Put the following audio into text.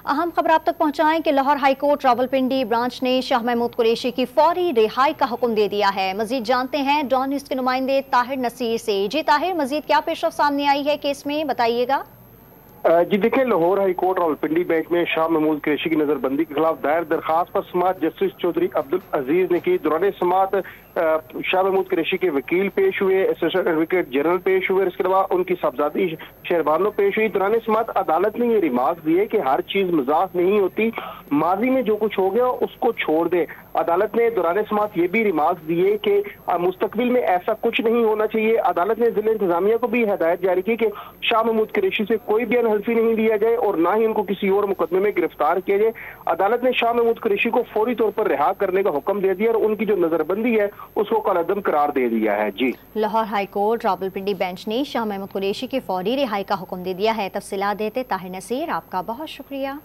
अहम खबर आप तक पहुंचाएं कि Lahore high court Rawalpindi branch ने शाह महमूद कुरैशी की फौरी रिहाई का हुक्म दे दिया है। मजीद जानते हैं डॉन न्यूज़ के नुमाइंदे ताहिर नसीर से। जी ताहिर, मजीद क्या पेशरफ सामने आई है केस में, बताइएगा। जी देखिए, Lahore high court Rawalpindi bench में शाह महमूद कुरैशी की नजरबंदी के खिलाफ दायर दरखास्त पर समाअत जस्टिस चौधरी अब्दुल अजीज ने की। दौरान समाअत शाह महमूद कुरैशी के वकील पेश हुए, असिस्टेंट एडवोकेट जनरल पेश हुए, इसके अलावा उनकी साहबजादी शहरबानो पेश हुई। दौरान समाअत अदालत ने ये रिमार्क दिए कि हर चीज मजाक नहीं होती, माजी में जो कुछ हो गया उसको छोड़ दे। अदालत ने दौरान समाअत ये भी रिमार्क दिए कि मुस्तकबिल में ऐसा कुछ नहीं होना चाहिए। अदालत ने जिला इंतजामिया को भी हदायत जारी की कि शाह महमूद कुरैशी से कोई भी हल्फी नहीं दिया जाए और ना ही उनको किसी और मुकदमे में गिरफ्तार किया जाए। अदालत ने शाह महमूद कुरैशी को फौरी तौर पर रिहा करने का हुक्म दे दिया और उनकी जो नजरबंदी है उसको कलअदम करार दे दिया है। जी, Lahore high court Rawalpindi bench ने शाह महमूद कुरैशी की फौरी रिहाई का हुक्म दे दिया है। तफसीलात देते ताहिर नसीर, आपका बहुत शुक्रिया।